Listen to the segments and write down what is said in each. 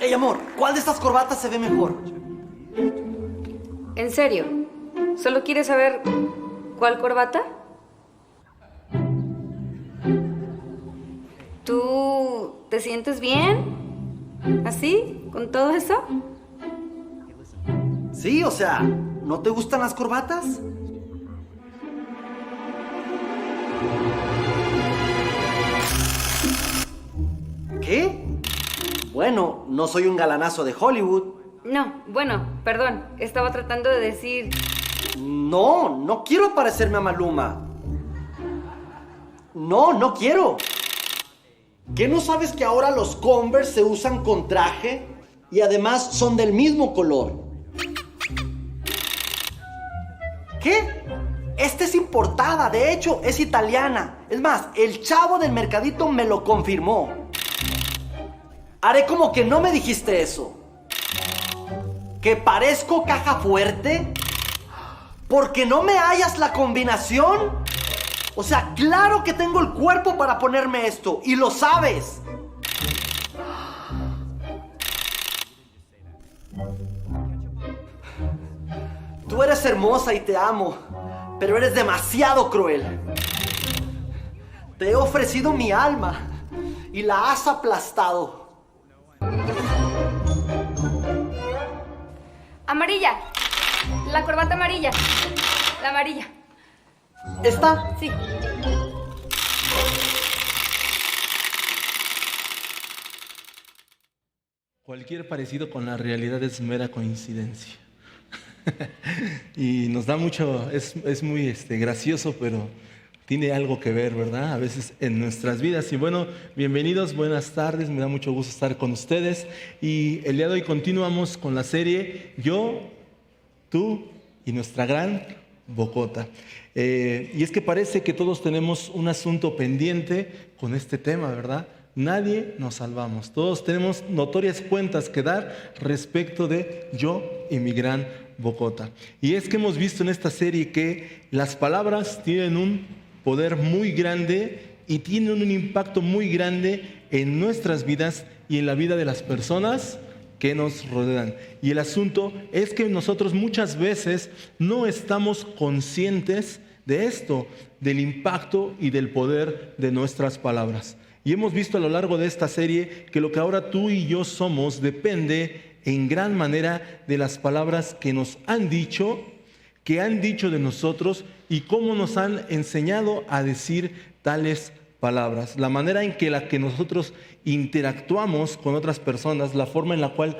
Ey, amor, ¿cuál de estas corbatas se ve mejor? ¿En serio? ¿Solo quieres saber cuál corbata? ¿Tú te sientes bien? ¿Así? ¿Con todo eso? Sí, o sea, ¿no te gustan las corbatas? ¿Qué? Bueno, no soy un galanazo de Hollywood. No, bueno, perdón. Estaba tratando de decir... No, no quiero parecerme a Maluma. No, no quiero. ¿Qué no sabes que ahora los Converse se usan con traje? Y además son del mismo color. ¿Qué? Esta es importada, de hecho es italiana. Es más, el chavo del mercadito me lo confirmó. Haré como que no me dijiste eso. ¿Que parezco caja fuerte? ¿Porque no me hallas la combinación? O sea, claro que tengo el cuerpo para ponerme esto, y lo sabes. Tú eres hermosa y te amo, pero eres demasiado cruel. Te he ofrecido mi alma y la has aplastado. Amarilla. La corbata amarilla. La amarilla. ¿Esta? Sí. Cualquier parecido con la realidad es mera coincidencia. Y nos da mucho, es muy gracioso, pero tiene algo que ver, ¿verdad? A veces en nuestras vidas. Y bueno, bienvenidos, buenas tardes, me da mucho gusto estar con ustedes. Y el día de hoy continuamos con la serie Yo, Tú y nuestra gran Bocota. Y es que parece que todos tenemos un asunto pendiente con este tema, ¿verdad? Nadie nos salvamos. Todos tenemos notorias cuentas que dar respecto de yo y mi gran Bocota. Y es que hemos visto en esta serie que las palabras tienen un poder muy grande y tienen un impacto muy grande en nuestras vidas y en la vida de las personas que nos rodean. Y el asunto es que nosotros muchas veces no estamos conscientes de esto, del impacto y del poder de nuestras palabras. Y hemos visto a lo largo de esta serie que lo que ahora tú y yo somos depende en gran manera de las palabras que nos han dicho, que han dicho de nosotros y cómo nos han enseñado a decir tales palabras. La manera en que nosotros interactuamos con otras personas, la forma en la cual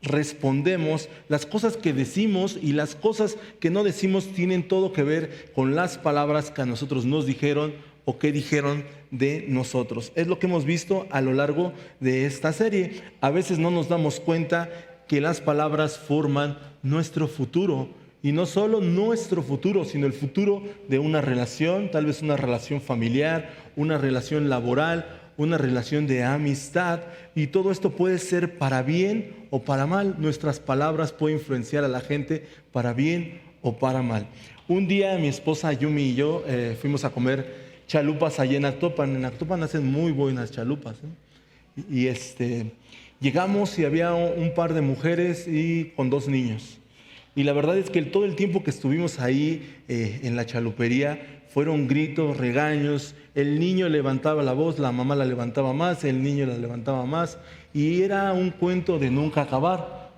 respondemos, las cosas que decimos y las cosas que no decimos tienen todo que ver con las palabras que a nosotros nos dijeron o que dijeron de nosotros. Es lo que hemos visto a lo largo de esta serie. A veces no nos damos cuenta que las palabras forman nuestro futuro. Y no solo nuestro futuro, sino el futuro de una relación, tal vez una relación familiar, una relación laboral, una relación de amistad. Y todo esto puede ser para bien o para mal. Nuestras palabras pueden influenciar a la gente para bien o para mal. Un día mi esposa Yumi y yo fuimos a comer chalupas allá en Actopan. En Actopan hacen muy buenas chalupas, ¿eh? Y llegamos y había un par de mujeres y con 2 niños. Y la verdad es que todo el tiempo que estuvimos ahí en la chalupería fueron gritos, regaños. El niño levantaba la voz, la mamá la levantaba más, el niño la levantaba más. Y era un cuento de nunca acabar.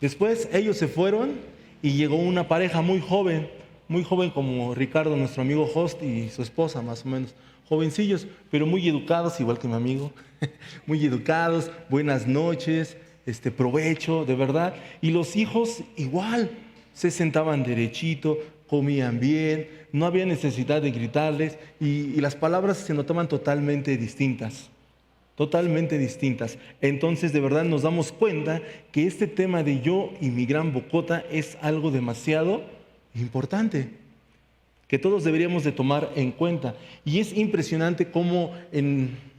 Después ellos se fueron y llegó una pareja muy joven como Ricardo, nuestro amigo host, y su esposa, más o menos. Jovencillos, pero muy educados, igual que mi amigo. Muy educados, buenas noches, provecho, de verdad. Y los hijos igual, se sentaban derechito, comían bien, no había necesidad de gritarles y las palabras se notaban totalmente distintas. Totalmente distintas. Entonces, de verdad nos damos cuenta que este tema de yo y mi gran Bocota es algo demasiado importante, que todos deberíamos de tomar en cuenta. Y es impresionante cómo en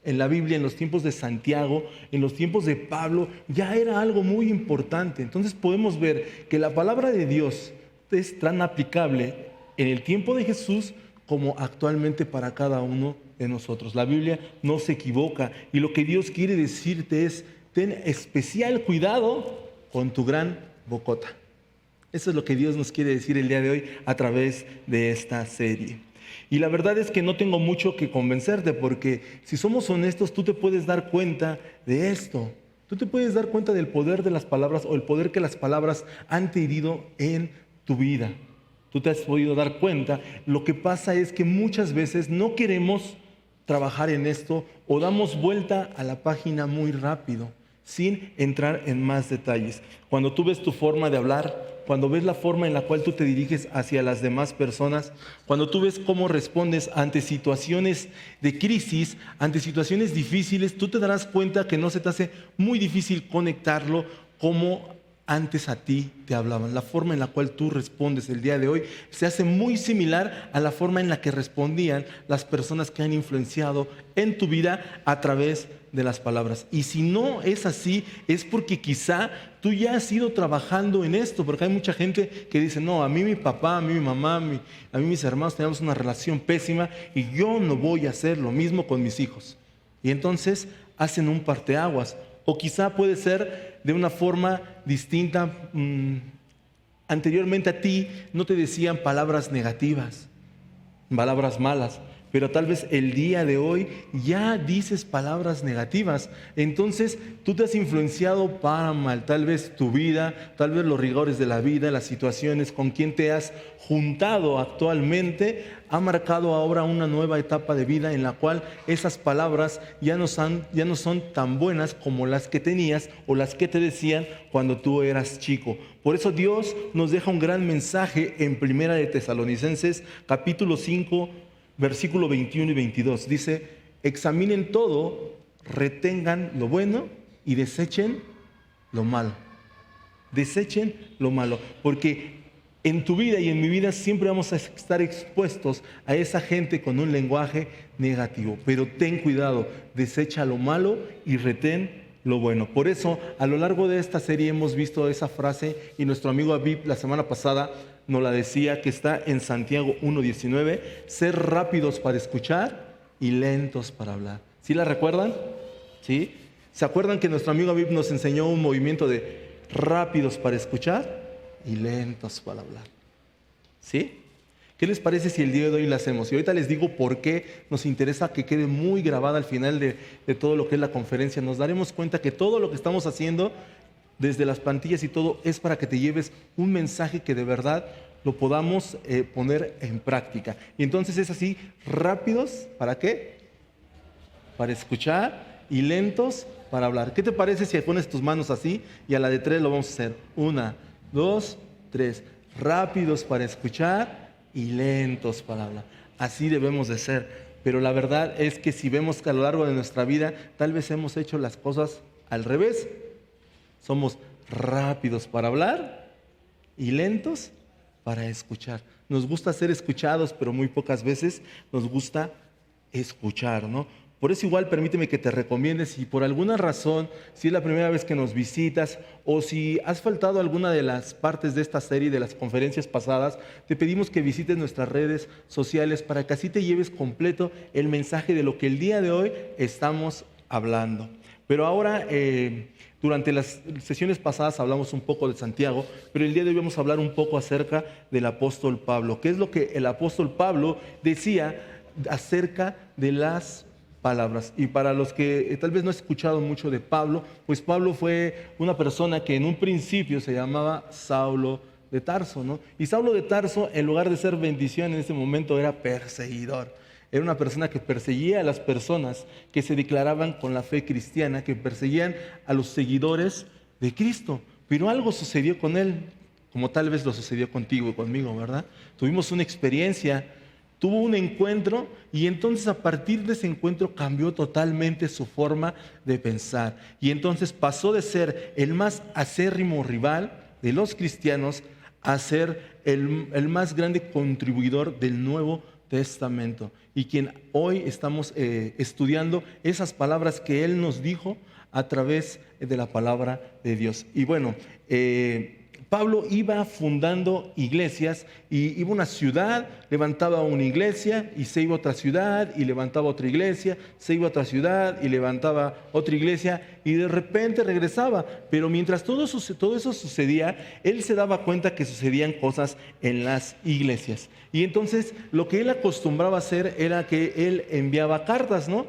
la Biblia, en los tiempos de Santiago, en los tiempos de Pablo, ya era algo muy importante. Entonces podemos ver que la palabra de Dios es tan aplicable en el tiempo de Jesús como actualmente para cada uno de nosotros. La Biblia no se equivoca y lo que Dios quiere decirte es: ten especial cuidado con tu gran bocota. Eso es lo que Dios nos quiere decir el día de hoy a través de esta serie. Y la verdad es que no tengo mucho que convencerte, porque si somos honestos, tú te puedes dar cuenta de esto. Tú te puedes dar cuenta del poder de las palabras o el poder que las palabras han tenido en tu vida. Tú te has podido dar cuenta. Lo que pasa es que muchas veces no queremos trabajar en esto o damos vuelta a la página muy rápido, sin entrar en más detalles. Cuando tú ves tu forma de hablar, cuando ves la forma en la cual tú te diriges hacia las demás personas, cuando tú ves cómo respondes ante situaciones de crisis, ante situaciones difíciles, tú te darás cuenta que no se te hace muy difícil conectarlo como antes a ti te hablaban. La forma en la cual tú respondes el día de hoy se hace muy similar a la forma en la que respondían las personas que han influenciado en tu vida a través de las palabras. Y si no es así, es porque quizá tú ya has ido trabajando en esto, porque hay mucha gente que dice, no, a mí mi papá, a mí mi mamá, a mí mis hermanos tenemos una relación pésima y yo no voy a hacer lo mismo con mis hijos. Y entonces hacen un parteaguas. O quizá puede ser de una forma distinta. Anteriormente a ti no te decían palabras negativas, palabras malas, pero tal vez el día de hoy ya dices palabras negativas. Entonces tú te has influenciado para mal, tal vez tu vida, tal vez los rigores de la vida, las situaciones con quien te has juntado actualmente, ha marcado ahora una nueva etapa de vida en la cual esas palabras ya no son tan buenas como las que tenías o las que te decían cuando tú eras chico. Por eso Dios nos deja un gran mensaje en Primera de Tesalonicenses, capítulo 5, versículo 21 y 22. Dice, examinen todo, retengan lo bueno y desechen lo malo. Desechen lo malo, porque en tu vida y en mi vida siempre vamos a estar expuestos a esa gente con un lenguaje negativo. Pero ten cuidado, desecha lo malo y retén lo bueno. Por eso, a lo largo de esta serie hemos visto esa frase y nuestro amigo Aviv la semana pasada nos la decía, que está en Santiago 1:19, ser rápidos para escuchar y lentos para hablar. ¿Sí la recuerdan? ¿Sí? ¿Se acuerdan que nuestro amigo Aviv nos enseñó un movimiento de rápidos para escuchar y lentos para hablar? ¿Sí? ¿Qué les parece si el día de hoy lo hacemos? Y ahorita les digo por qué nos interesa que quede muy grabada al final de todo lo que es la conferencia. Nos daremos cuenta que todo lo que estamos haciendo desde las plantillas y todo es para que te lleves un mensaje que de verdad lo podamos poner en práctica. Y entonces es así, rápidos, ¿para qué? Para escuchar y lentos para hablar. ¿Qué te parece si pones tus manos así y a la de 3 lo vamos a hacer? 1, 2, 3. Rápidos para escuchar y lentos para hablar. Así debemos de ser. Pero la verdad es que si vemos que a lo largo de nuestra vida tal vez hemos hecho las cosas al revés. Somos rápidos para hablar y lentos para escuchar. Nos gusta ser escuchados, pero muy pocas veces nos gusta escuchar, ¿no? Por eso igual permíteme que te recomiende, si por alguna razón, si es la primera vez que nos visitas o si has faltado alguna de las partes de esta serie, de las conferencias pasadas, te pedimos que visites nuestras redes sociales para que así te lleves completo el mensaje de lo que el día de hoy estamos hablando. Pero ahora, durante las sesiones pasadas hablamos un poco de Santiago, pero el día de hoy vamos a hablar un poco acerca del apóstol Pablo. ¿Qué es lo que el apóstol Pablo decía acerca de las palabras? Y para los que tal vez no han escuchado mucho de Pablo, pues Pablo fue una persona que en un principio se llamaba Saulo de Tarso, ¿no? Y Saulo de Tarso, en lugar de ser bendición en ese momento, era perseguidor. Era una persona que perseguía a las personas que se declaraban con la fe cristiana, que perseguían a los seguidores de Cristo. Pero algo sucedió con él, como tal vez lo sucedió contigo y conmigo, ¿verdad? Tuvimos una experiencia, tuvo un encuentro y entonces a partir de ese encuentro cambió totalmente su forma de pensar. Y entonces pasó de ser el más acérrimo rival de los cristianos a ser el más grande contribuidor del Nuevo Testamento, y quien hoy estamos estudiando esas palabras que Él nos dijo a través de la palabra de Dios. Y bueno, Pablo iba fundando iglesias y iba a una ciudad, levantaba una iglesia y se iba a otra ciudad y levantaba otra iglesia, se iba a otra ciudad y levantaba otra iglesia y de repente regresaba. Pero mientras todo eso sucedía, él se daba cuenta que sucedían cosas en las iglesias. Y entonces lo que él acostumbraba a hacer era que él enviaba cartas, ¿no?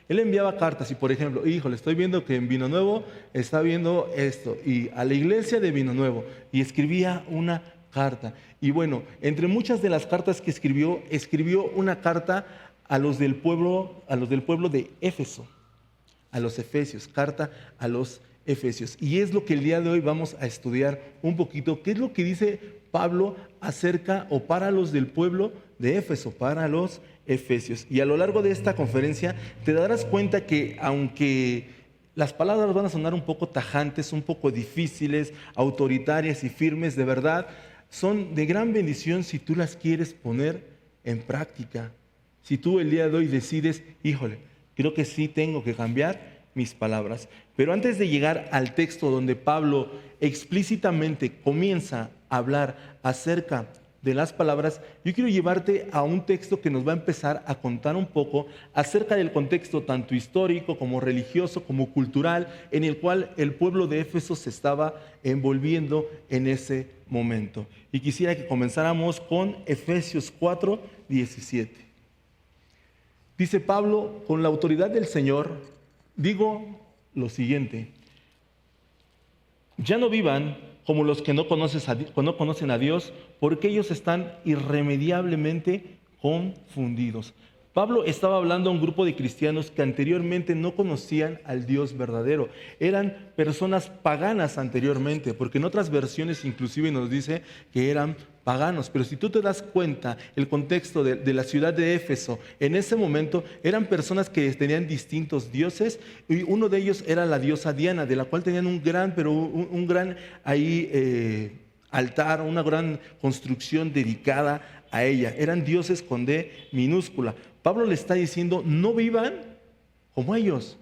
Él enviaba cartas y, por ejemplo, híjole, estoy viendo que en Vino Nuevo está viendo esto, y a la iglesia de Vino Nuevo, y escribía una carta. Y bueno, entre muchas de las cartas que escribió una carta a los del pueblo de Éfeso, a los efesios, carta a los efesios. Y es lo que el día de hoy vamos a estudiar un poquito, qué es lo que dice Pablo acerca o para los del pueblo de Éfeso, para los efesios. Y a lo largo de esta conferencia te darás cuenta que aunque las palabras van a sonar un poco tajantes, un poco difíciles, autoritarias y firmes, de verdad, son de gran bendición si tú las quieres poner en práctica. Si tú el día de hoy decides, híjole, creo que sí tengo que cambiar mis palabras. Pero antes de llegar al texto donde Pablo explícitamente comienza a hablar acerca de las palabras, yo quiero llevarte a un texto que nos va a empezar a contar un poco acerca del contexto tanto histórico como religioso como cultural en el cual el pueblo de Éfeso se estaba envolviendo en ese momento. Y quisiera que comenzáramos con Efesios 4:17. Dice Pablo: con la autoridad del Señor digo lo siguiente: ya no vivan como los que no conocen a Dios, porque ellos están irremediablemente confundidos. Pablo estaba hablando a un grupo de cristianos que anteriormente no conocían al Dios verdadero. Eran personas paganas anteriormente, porque en otras versiones inclusive nos dice que eran paganos. Pero si tú te das cuenta, el contexto de la ciudad de Éfeso, en ese momento eran personas que tenían distintos dioses, y uno de ellos era la diosa Diana, de la cual tenían un gran altar, una gran construcción dedicada a ella. Eran dioses con D minúscula. Pablo le está diciendo: no vivan como ellos,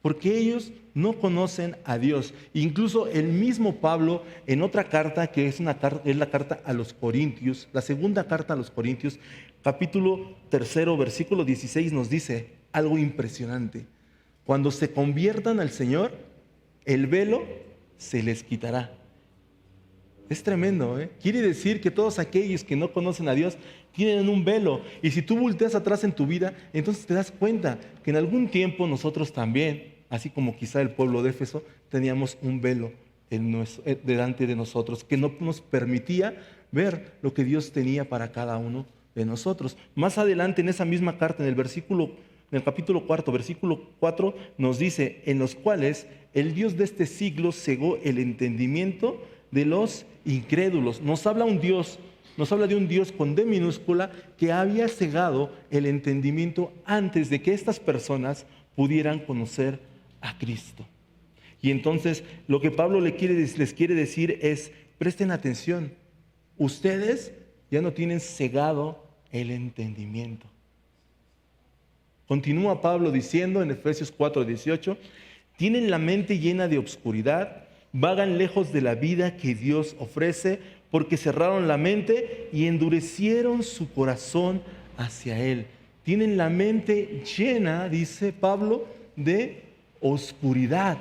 porque ellos no conocen a Dios. Incluso el mismo Pablo, en otra carta, que es la carta a los Corintios, la segunda carta a los Corintios, capítulo 3, versículo 16, nos dice algo impresionante: cuando se conviertan al Señor, el velo se les quitará. Es tremendo, ¿eh? Quiere decir que todos aquellos que no conocen a Dios tienen un velo. Y si tú volteas atrás en tu vida, entonces te das cuenta que en algún tiempo nosotros también, así como quizá el pueblo de Éfeso, teníamos un velo delante de nosotros que no nos permitía ver lo que Dios tenía para cada uno de nosotros. Más adelante en esa misma carta, en el capítulo 4, versículo 4, nos dice: en los cuales el Dios de este siglo cegó el entendimiento de los incrédulos. Nos habla de un Dios con D minúscula que había cegado el entendimiento antes de que estas personas pudieran conocer a Cristo. Y entonces lo que Pablo les quiere decir es: presten atención, ustedes ya no tienen cegado el entendimiento. Continúa Pablo diciendo en Efesios 4:18: tienen la mente llena de obscuridad, vagan lejos de la vida que Dios ofrece, porque cerraron la mente y endurecieron su corazón hacia Él. Tienen la mente llena, dice Pablo, de oscuridad.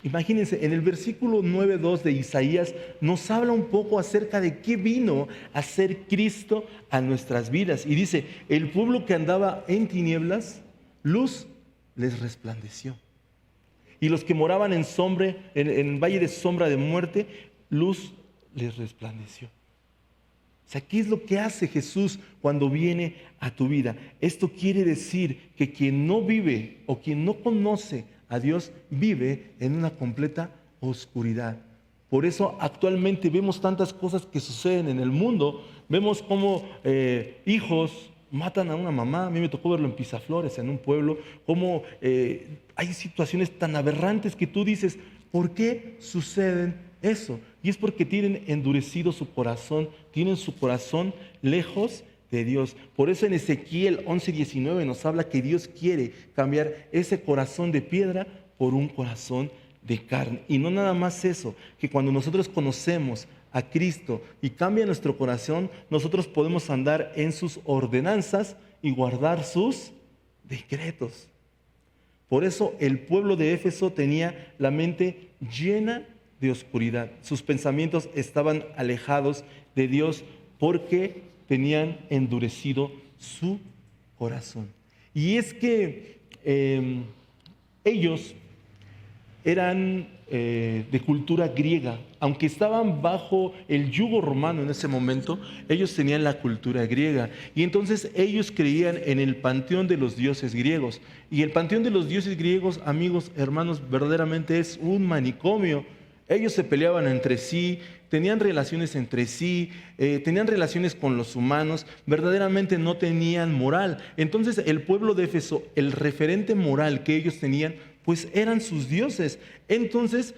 Imagínense, en el versículo 9:2 de Isaías nos habla un poco acerca de qué vino a ser Cristo a nuestras vidas. Y dice: el pueblo que andaba en tinieblas, luz les resplandeció. Y los que moraban en valle de sombra de muerte, luz les resplandeció. O sea, ¿qué es lo que hace Jesús cuando viene a tu vida? Esto quiere decir que quien no vive o quien no conoce a Dios vive en una completa oscuridad. Por eso actualmente vemos tantas cosas que suceden en el mundo. Vemos cómo hijos matan a una mamá. A mí me tocó verlo en Pisaflores, en un pueblo, cómo hay situaciones tan aberrantes que tú dices: ¿por qué suceden eso? Y es porque tienen endurecido su corazón, tienen su corazón lejos de Dios. Por eso en Ezequiel 11:19 nos habla que Dios quiere cambiar ese corazón de piedra por un corazón de carne. Y no nada más eso, que cuando nosotros conocemos a Cristo y cambia nuestro corazón, nosotros podemos andar en sus ordenanzas y guardar sus decretos. Por eso el pueblo de Éfeso tenía la mente llena de oscuridad. Sus pensamientos estaban alejados de Dios porque tenían endurecido su corazón. Y es que ellos eran de cultura griega. Aunque estaban bajo el yugo romano en ese momento, ellos tenían la cultura griega. Y entonces ellos creían en el panteón de los dioses griegos. Y el panteón de los dioses griegos, amigos, hermanos, verdaderamente es un manicomio. Ellos se peleaban entre sí, tenían relaciones entre sí, tenían relaciones con los humanos, verdaderamente no tenían moral. Entonces el pueblo de Éfeso, el referente moral que ellos tenían, pues eran sus dioses. Entonces,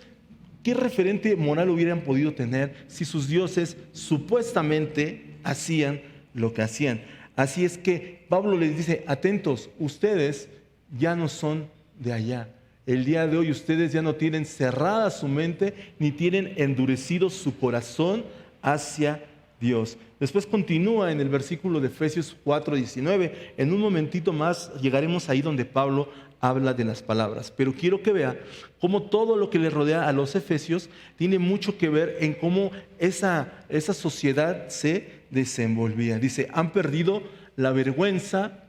¿qué referente moral hubieran podido tener si sus dioses supuestamente hacían lo que hacían? Así es que Pablo les dice, atentos, ustedes ya no son de allá. El día de hoy ustedes ya no tienen cerrada su mente ni tienen endurecido su corazón hacia Dios. Después continúa en el versículo de Efesios 4:19. En un momentito más llegaremos ahí donde Pablo habla de las palabras. Pero quiero que vea cómo todo lo que le rodea a los efesios tiene mucho que ver en cómo esa sociedad se desenvolvía. Dice, han perdido la vergüenza.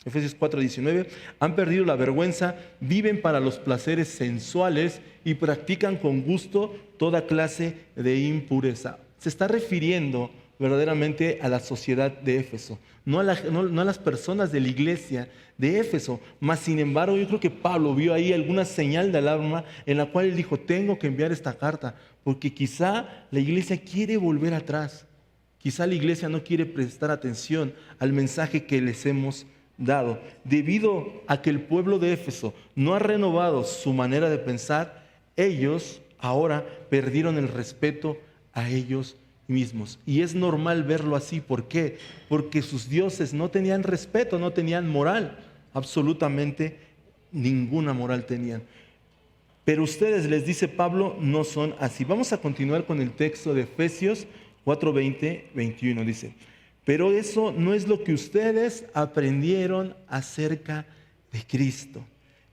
Efesios 4:19, han perdido la vergüenza, viven para los placeres sensuales y practican con gusto toda clase de impureza. Se está refiriendo verdaderamente a la sociedad de Éfeso, no a las personas de la iglesia de Éfeso. Mas sin embargo, yo creo que Pablo vio ahí alguna señal de alarma en la cual él dijo, tengo que enviar esta carta, porque quizá la iglesia quiere volver atrás, quizá la iglesia no quiere prestar atención al mensaje que les hemos dado. Debido a que el pueblo de Éfeso no ha renovado su manera de pensar, ellos ahora perdieron el respeto a ellos mismos. Y es normal verlo así. ¿Por qué? Porque sus dioses no tenían respeto, no tenían moral. Absolutamente ninguna moral tenían. Pero ustedes, les dice Pablo, no son así. Vamos a continuar con el texto de Efesios 4:20-21. Dice, pero eso no es lo que ustedes aprendieron acerca de Cristo,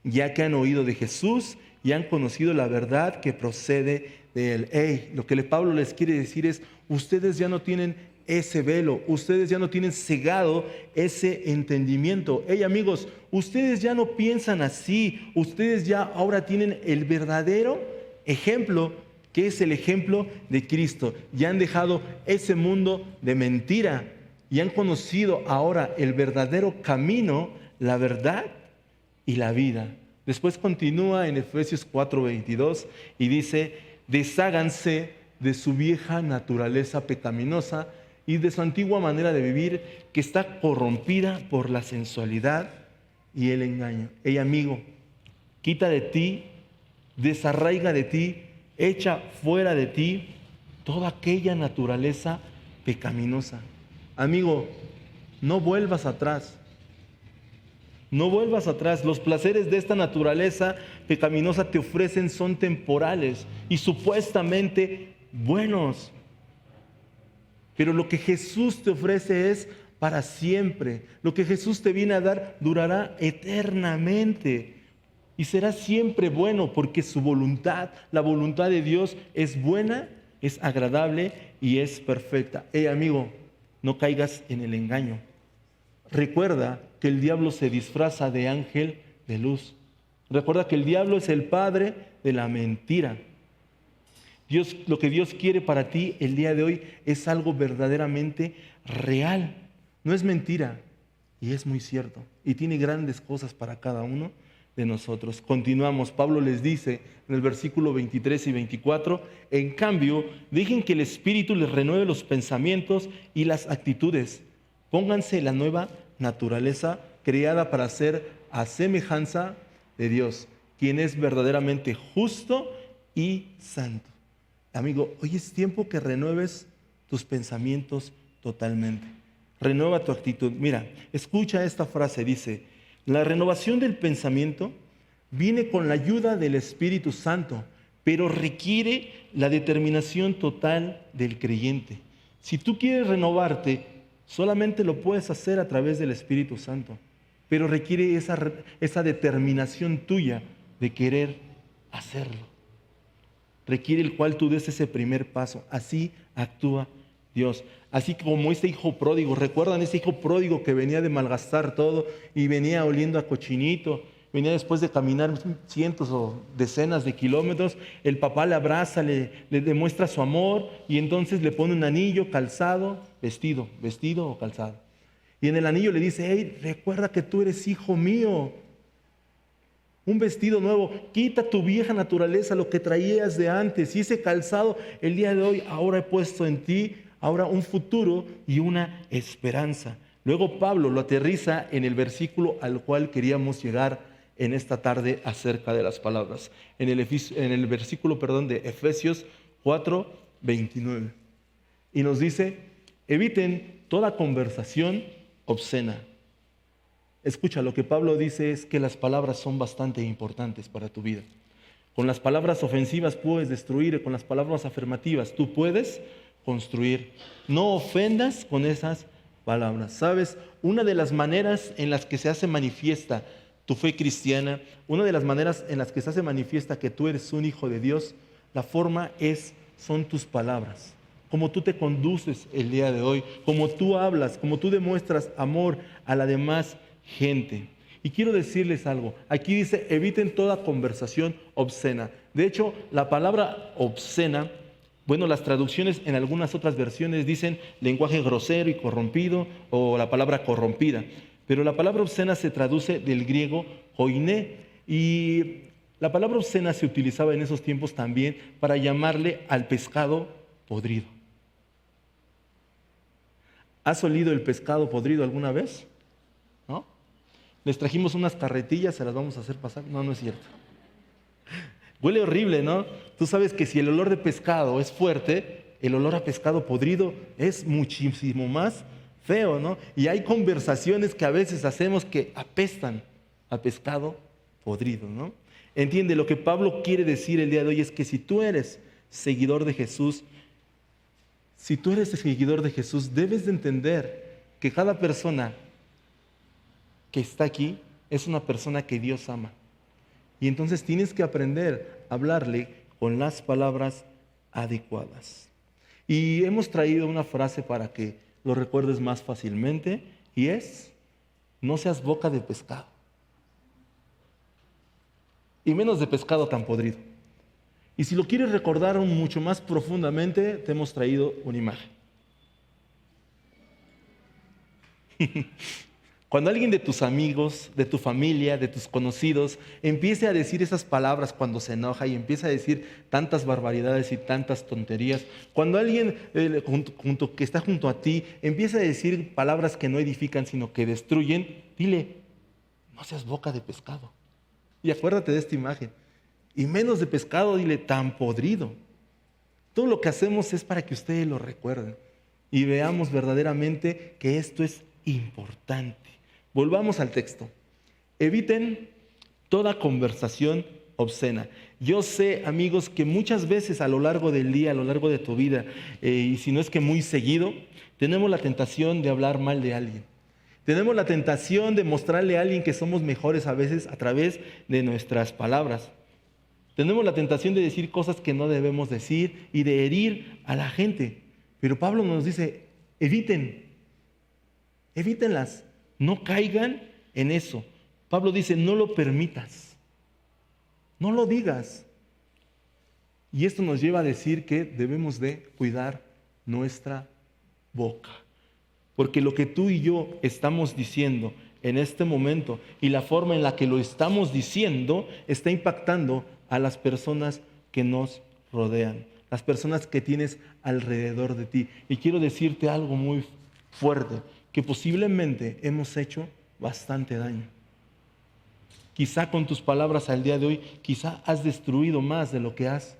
ya que han oído de Jesús y han conocido la verdad que procede de Él. Lo que Pablo les quiere decir es, ustedes ya no tienen ese velo, ustedes ya no tienen cegado ese entendimiento. Amigos, ustedes ya no piensan así, ustedes ya ahora tienen el verdadero ejemplo, que es el ejemplo de Cristo. Ya han dejado ese mundo de mentira y han conocido ahora el verdadero camino, la verdad y la vida. Después continúa en Efesios 4:22 y dice, desháganse de su vieja naturaleza pecaminosa y de su antigua manera de vivir que está corrompida por la sensualidad y el engaño. Amigo, quita de ti, desarraiga de ti, echa fuera de ti toda aquella naturaleza pecaminosa. Amigo, no vuelvas atrás. No vuelvas atrás. Los placeres de esta naturaleza pecaminosa te ofrecen son temporales y supuestamente buenos. Pero lo que Jesús te ofrece es para siempre. Lo que Jesús te viene a dar durará eternamente y será siempre bueno, porque su voluntad, la voluntad de Dios es buena, es agradable y es perfecta. Amigo, no caigas en el engaño. Recuerda que el diablo se disfraza de ángel de luz. Recuerda que el diablo es el padre de la mentira. Lo que Dios quiere para ti el día de hoy es algo verdaderamente real. No es mentira y es muy cierto. Y tiene grandes cosas para cada uno de nosotros. Continuamos. Pablo les dice en el versículo 23 y 24, en cambio, dejen que el Espíritu les renueve los pensamientos y las actitudes. Pónganse la nueva naturaleza creada para ser a semejanza de Dios, quien es verdaderamente justo y santo. Amigo, hoy es tiempo que renueves tus pensamientos totalmente. Renueva tu actitud. Mira, escucha esta frase, dice, la renovación del pensamiento viene con la ayuda del Espíritu Santo, pero requiere la determinación total del creyente. Si tú quieres renovarte, solamente lo puedes hacer a través del Espíritu Santo, pero requiere esa determinación tuya de querer hacerlo. Requiere el cual tú des ese primer paso. Así actúa Dios. Así como este hijo pródigo. ¿Recuerdan ese hijo pródigo que venía de malgastar todo y venía oliendo a cochinito? Venía después de caminar cientos o decenas de kilómetros. El papá le abraza, le demuestra su amor y entonces le pone un anillo, calzado, vestido o calzado. Y en el anillo le dice: hey, recuerda que tú eres hijo mío. Un vestido nuevo, quita tu vieja naturaleza, lo que traías de antes. Y ese calzado, el día de hoy, ahora he puesto en ti, ahora un futuro y una esperanza. Luego Pablo lo aterriza en el versículo al cual queríamos llegar en esta tarde acerca de las palabras. En el versículo de Efesios 4:29. Y nos dice: eviten toda conversación obscena. Escucha, lo que Pablo dice es que las palabras son bastante importantes para tu vida. Con las palabras ofensivas puedes destruir, con las palabras afirmativas tú puedes construir. No ofendas con esas palabras. ¿Sabes? Una de las maneras en las que se hace manifiesta tu fe cristiana, una de las maneras en las que se hace manifiesta que tú eres un hijo de Dios, la forma son tus palabras. Como tú te conduces el día de hoy, como tú hablas, como tú demuestras amor a la demás gente. Y quiero decirles algo. Aquí dice: eviten toda conversación obscena. De hecho, la palabra obscena, bueno, las traducciones en algunas otras versiones dicen lenguaje grosero y corrompido, o la palabra corrompida. Pero la palabra obscena se traduce del griego koiné, y la palabra obscena se utilizaba en esos tiempos también para llamarle al pescado podrido. ¿Has olido el pescado podrido alguna vez? ¿No? Les trajimos unas carretillas, se las vamos a hacer pasar. No, no es cierto. Huele horrible, ¿no? Tú sabes que si el olor de pescado es fuerte, el olor a pescado podrido es muchísimo más feo, ¿no? Y hay conversaciones que a veces hacemos que apestan a pescado podrido, ¿no? Entiende, lo que Pablo quiere decir el día de hoy es que si tú eres seguidor de Jesús, debes de entender que cada persona que está aquí es una persona que Dios ama. Y entonces tienes que aprender a hablarle con las palabras adecuadas. Y hemos traído una frase para que lo recuerdes más fácilmente, y es: no seas boca de pescado. Y menos de pescado tan podrido. Y si lo quieres recordar mucho más profundamente, te hemos traído una imagen. Cuando alguien de tus amigos, de tu familia, de tus conocidos, empiece a decir esas palabras cuando se enoja y empieza a decir tantas barbaridades y tantas tonterías, cuando alguien que está junto a ti empieza a decir palabras que no edifican sino que destruyen, dile: no seas boca de pescado. Y acuérdate de esta imagen. Y menos de pescado, dile: tan podrido. Todo lo que hacemos es para que ustedes lo recuerden y veamos verdaderamente que esto es importante. Volvamos al texto. Eviten toda conversación obscena. Yo sé, amigos, que muchas veces a lo largo del día, a lo largo de tu vida, y si no es que muy seguido, tenemos la tentación de hablar mal de alguien. Tenemos la tentación de mostrarle a alguien que somos mejores a veces a través de nuestras palabras. Tenemos la tentación de decir cosas que no debemos decir y de herir a la gente. Pero Pablo nos dice: evítenlas. No caigan en eso. Pablo dice: no lo permitas. No lo digas. Y esto nos lleva a decir que debemos de cuidar nuestra boca. Porque lo que tú y yo estamos diciendo en este momento y la forma en la que lo estamos diciendo está impactando a las personas que nos rodean, las personas que tienes alrededor de ti. Y quiero decirte algo muy fuerte, que posiblemente hemos hecho bastante daño. Quizá con tus palabras al día de hoy, quizá has destruido más de lo que has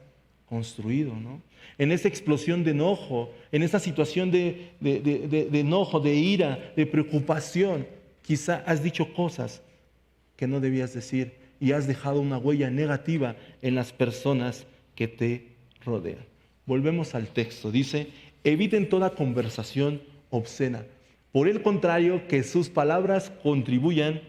construido, ¿no? En esa explosión de enojo, en esa situación de enojo, de ira, de preocupación, quizá has dicho cosas que no debías decir. y has dejado una huella negativa en las personas que te rodean. Volvemos al texto. Dice, eviten toda conversación obscena. Por el contrario, que sus palabras contribuyan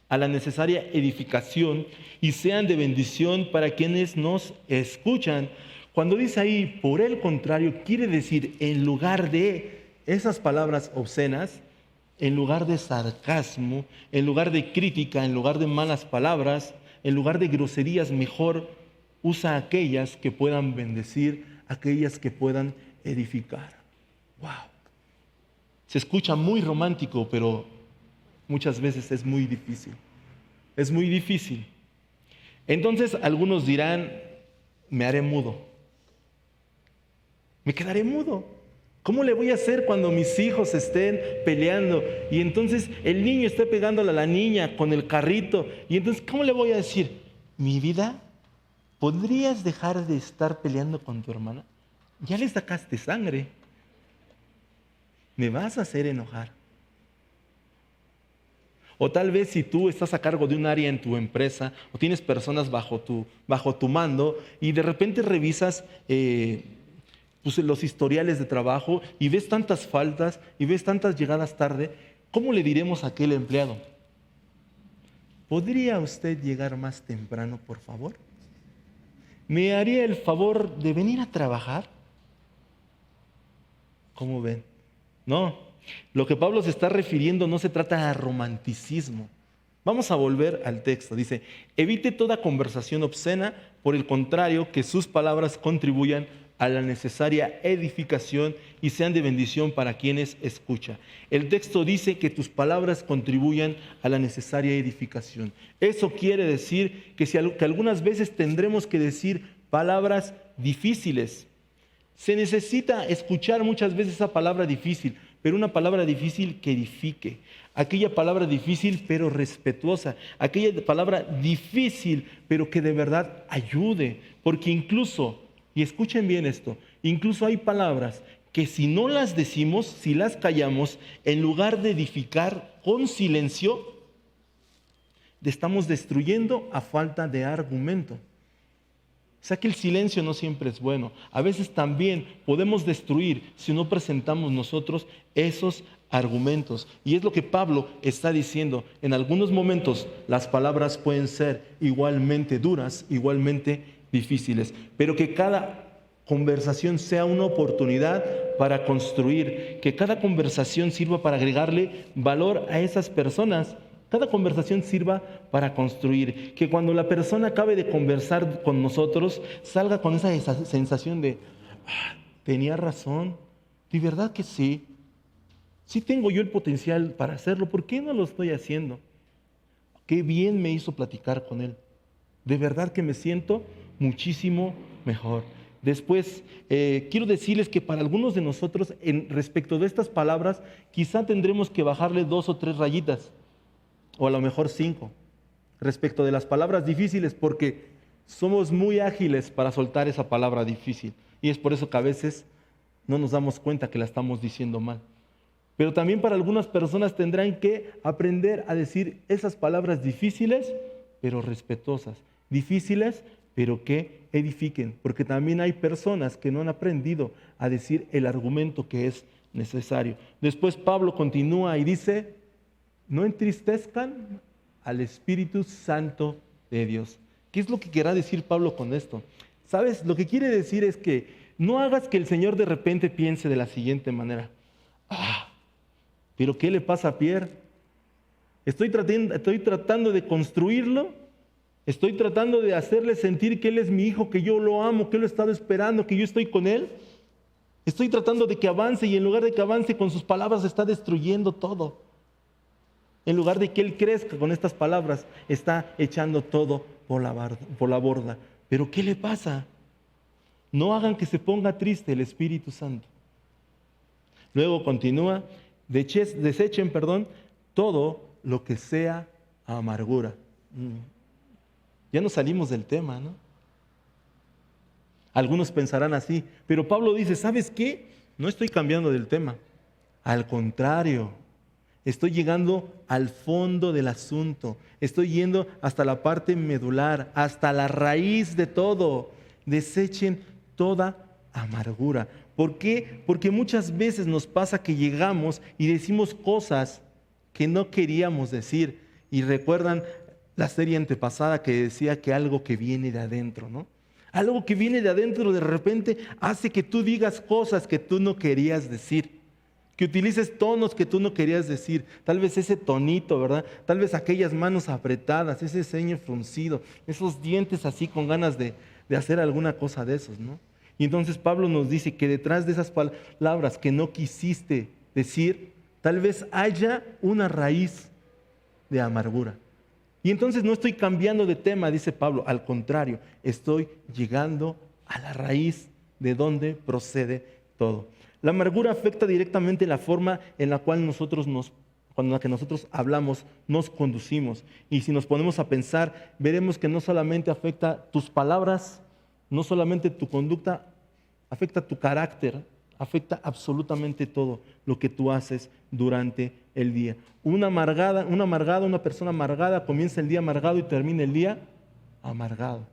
a la necesaria edificación y sean de bendición para quienes nos escuchan. Cuando dice ahí, por el contrario, quiere decir, en lugar de esas palabras obscenas, en lugar de sarcasmo, en lugar de crítica, en lugar de malas palabras, en lugar de groserías, mejor usa aquellas que puedan bendecir, aquellas que puedan edificar. ¡Wow! Se escucha muy romántico, pero muchas veces es muy difícil. Es muy difícil. Entonces algunos dirán, me haré mudo. Me quedaré mudo. ¿Cómo le voy a hacer cuando mis hijos estén peleando? Y entonces el niño esté pegándole a la niña con el carrito. Y entonces, ¿cómo le voy a decir? Mi vida, ¿podrías dejar de estar peleando con tu hermana? Ya le sacaste sangre. Me vas a hacer enojar. O tal vez si tú estás a cargo de un área en tu empresa o tienes personas bajo tu mando y de repente revisas los historiales de trabajo y ves tantas faltas y ves tantas llegadas tarde, ¿cómo le diremos a aquel empleado? ¿Podría usted llegar más temprano, por favor? ¿Me haría el favor de venir a trabajar? ¿Cómo ven? No, lo que Pablo se está refiriendo no se trata de romanticismo. Vamos a volver al texto. Dice, evite toda conversación obscena, por el contrario, que sus palabras contribuyan a la necesaria edificación y sean de bendición para quienes escuchan. El texto dice que tus palabras contribuyan a la necesaria edificación. Eso quiere decir que algunas veces tendremos que decir palabras difíciles. Se necesita escuchar muchas veces esa palabra difícil, pero una palabra difícil que edifique. Aquella palabra difícil pero respetuosa. Aquella palabra difícil pero que de verdad ayude. Porque incluso, y escuchen bien esto, incluso hay palabras que si no las decimos, si las callamos, en lugar de edificar con silencio, estamos destruyendo a falta de argumento. O sea que el silencio no siempre es bueno. A veces también podemos destruir si no presentamos nosotros esos argumentos. Y es lo que Pablo está diciendo. En algunos momentos las palabras pueden ser igualmente duras, igualmente difíciles, pero que cada conversación sea una oportunidad para construir, que cada conversación sirva para agregarle valor a esas personas. Cada conversación sirva para construir, que cuando la persona acabe de conversar con nosotros, salga con esa sensación de, tenía razón, de verdad que sí, sí tengo yo el potencial para hacerlo, ¿por qué no lo estoy haciendo? Qué bien me hizo platicar con él, de verdad que me siento muchísimo mejor. Después, quiero decirles que para algunos de nosotros, respecto de estas palabras, quizá tendremos que bajarle 2 o 3 rayitas, o a lo mejor 5, respecto de las palabras difíciles, porque somos muy ágiles para soltar esa palabra difícil. Y es por eso que a veces no nos damos cuenta que la estamos diciendo mal. Pero también para algunas personas tendrán que aprender a decir esas palabras difíciles, pero respetuosas. Difíciles, pero que edifiquen. Porque también hay personas que no han aprendido a decir el argumento que es necesario. Después Pablo continúa y dice, no entristezcan al Espíritu Santo de Dios. ¿Qué es lo que querrá decir Pablo con esto? ¿Sabes? Lo que quiere decir es que no hagas que el Señor de repente piense de la siguiente manera. ¿Pero qué le pasa a Pierre? Estoy tratando de construirlo. Estoy tratando de hacerle sentir que Él es mi hijo, que yo lo amo, que Él lo he estado esperando, que yo estoy con Él. Estoy tratando de que avance y en lugar de que avance con sus palabras está destruyendo todo. En lugar de que Él crezca con estas palabras, está echando todo por la borda. ¿Pero qué le pasa? No hagan que se ponga triste el Espíritu Santo. Luego continúa, desechen todo lo que sea amargura. Ya nos salimos del tema, ¿no? Algunos pensarán así, pero Pablo dice, ¿sabes qué? No estoy cambiando del tema. Al contrario, Estoy llegando al fondo del asunto. Estoy yendo hasta la parte medular, hasta la raíz de todo. Desechen toda amargura. ¿Por qué? Porque muchas veces nos pasa que llegamos y decimos cosas que no queríamos decir. Y recuerdan la serie antepasada que decía que algo que viene de adentro, ¿no? Algo que viene de adentro de repente hace que tú digas cosas que tú no querías decir. Que utilices tonos que tú no querías decir. Tal vez ese tonito, ¿verdad? Tal vez aquellas manos apretadas, ese ceño fruncido, esos dientes así con ganas de hacer alguna cosa de esos, ¿no? Y entonces Pablo nos dice que detrás de esas palabras que no quisiste decir, tal vez haya una raíz de amargura. Y entonces no estoy cambiando de tema, dice Pablo, al contrario, estoy llegando a la raíz de donde procede todo. La amargura afecta directamente la forma en la cual con la que nosotros hablamos, nos conducimos. Y si nos ponemos a pensar, veremos que no solamente afecta tus palabras, no solamente tu conducta, afecta tu carácter, afecta absolutamente todo lo que tú haces durante el día. Una persona amargada comienza el día amargado y termina el día amargado.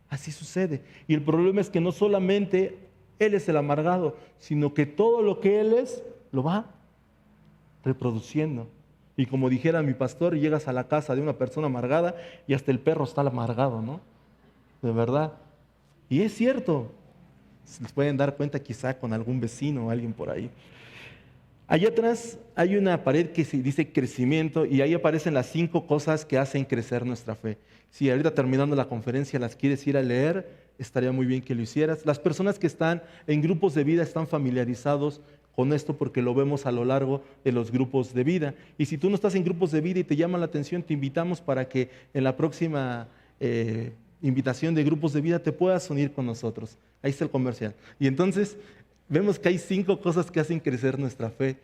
Así sucede. Y el problema es que no solamente él es el amargado, sino que todo lo que él es lo va reproduciendo. Y como dijera mi pastor, llegas a la casa de una persona amargada y hasta el perro está amargado, ¿no? De verdad. Y es cierto. Se pueden dar cuenta quizá con algún vecino o alguien por ahí. Allá atrás hay una pared que se dice crecimiento y ahí aparecen las 5 cosas que hacen crecer nuestra fe. Si ahorita terminando la conferencia las quieres ir a leer, estaría muy bien que lo hicieras. Las personas que están en grupos de vida están familiarizados con esto porque lo vemos a lo largo de los grupos de vida. Y si tú no estás en grupos de vida y te llama la atención, te invitamos para que en la próxima invitación de grupos de vida te puedas unir con nosotros. Ahí está el comercial. Y entonces vemos que hay 5 cosas que hacen crecer nuestra fe.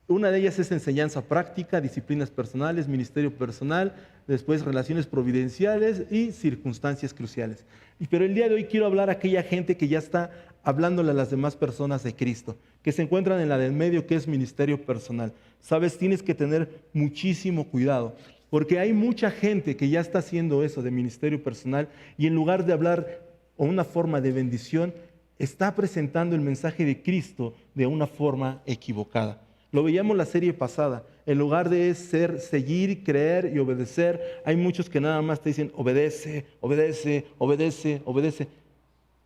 Una de ellas es enseñanza práctica, disciplinas personales, ministerio personal, después relaciones providenciales y circunstancias cruciales. Pero el día de hoy quiero hablar a aquella gente que ya está hablándole a las demás personas de Cristo, que se encuentran en la del medio, que es ministerio personal. Sabes, tienes que tener muchísimo cuidado, porque hay mucha gente que ya está haciendo eso de ministerio personal y en lugar de hablar o una forma de bendición, está presentando el mensaje de Cristo de una forma equivocada. Lo veíamos la serie pasada. En lugar de seguir, creer y obedecer, hay muchos que nada más te dicen obedece, obedece, obedece, obedece.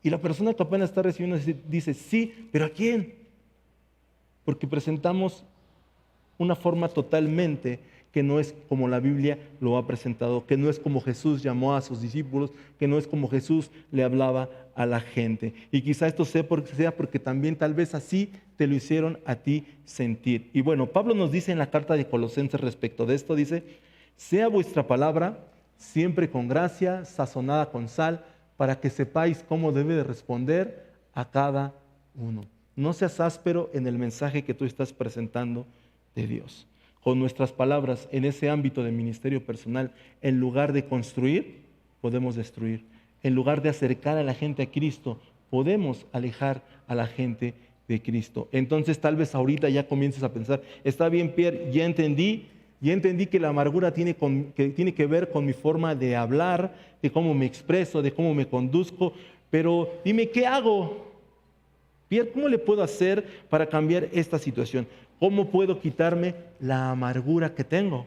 Y la persona que apenas está recibiendo dice sí, pero ¿a quién? Porque presentamos una forma totalmente que no es como la Biblia lo ha presentado, que no es como Jesús llamó a sus discípulos, que no es como Jesús le hablaba a la gente. Y quizá esto sea porque también tal vez así te lo hicieron a ti sentir. Y bueno, Pablo nos dice en la carta de Colosenses respecto de esto, dice, sea vuestra palabra siempre con gracia, sazonada con sal, para que sepáis cómo debe de responder a cada uno. No seas áspero en el mensaje que tú estás presentando de Dios. Con nuestras palabras en ese ámbito de ministerio personal, en lugar de construir, podemos destruir. En lugar de acercar a la gente a Cristo, podemos alejar a la gente de Cristo. Entonces tal vez ahorita ya comiences a pensar, está bien Pierre, ya entendí que la amargura tiene que ver con mi forma de hablar, de cómo me expreso, de cómo me conduzco, pero dime, ¿qué hago? Pierre, ¿cómo le puedo hacer para cambiar esta situación? ¿Cómo puedo quitarme la amargura que tengo?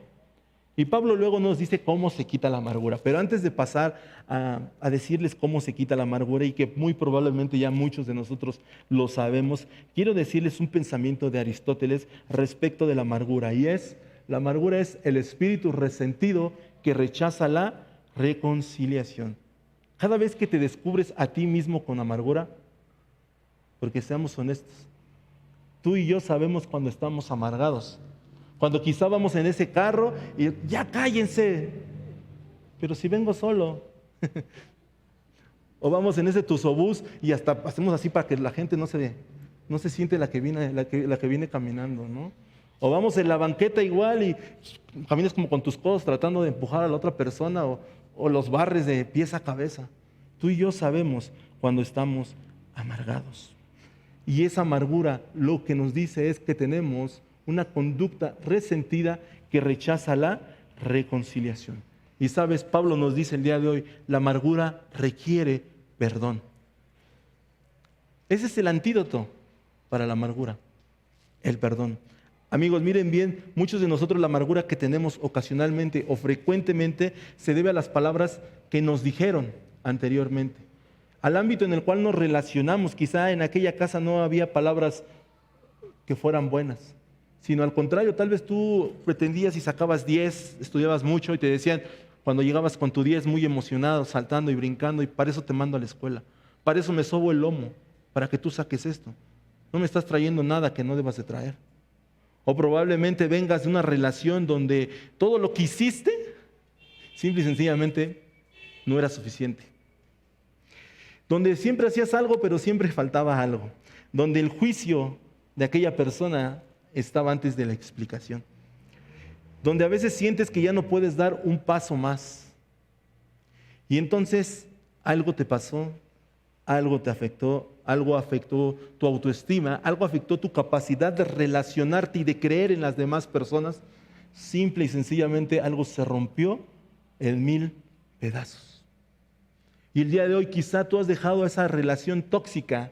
Y Pablo luego nos dice cómo se quita la amargura. Pero antes de pasar a decirles cómo se quita la amargura y que muy probablemente ya muchos de nosotros lo sabemos, quiero decirles un pensamiento de Aristóteles respecto de la amargura. Y la amargura es el espíritu resentido que rechaza la reconciliación. Cada vez que te descubres a ti mismo con amargura, porque seamos honestos, tú y yo sabemos cuando estamos amargados. Cuando quizá vamos en ese carro y ya cállense, pero si vengo solo. O vamos en ese tusobús y hasta hacemos así para que la gente no se siente la que viene caminando, ¿no? O vamos en la banqueta igual y caminas como con tus codos tratando de empujar a la otra persona o los barres de pies a cabeza. Tú y yo sabemos cuando estamos amargados. Y esa amargura lo que nos dice es que tenemos una conducta resentida que rechaza la reconciliación. Y sabes, Pablo nos dice el día de hoy, la amargura requiere perdón. Ese es el antídoto para la amargura, el perdón. Amigos, miren bien, muchos de nosotros la amargura que tenemos ocasionalmente o frecuentemente se debe a las palabras que nos dijeron anteriormente, al ámbito en el cual nos relacionamos. Quizá en aquella casa no había palabras que fueran buenas, sino al contrario, tal vez tú pretendías y sacabas 10, estudiabas mucho y te decían, cuando llegabas con tu 10 muy emocionado, saltando y brincando, y para eso te mando a la escuela, para eso me sobo el lomo, para que tú saques esto. No me estás trayendo nada que no debas de traer. O probablemente vengas de una relación donde todo lo que hiciste, simple y sencillamente, no era suficiente. Donde siempre hacías algo, pero siempre faltaba algo. Donde el juicio de aquella persona estaba antes de la explicación. Donde a veces sientes que ya no puedes dar un paso más. Y entonces algo te pasó, algo te afectó, algo afectó tu autoestima, algo afectó tu capacidad de relacionarte y de creer en las demás personas. Simple y sencillamente algo se rompió en 1000 pedazos. Y el día de hoy quizá tú has dejado esa relación tóxica,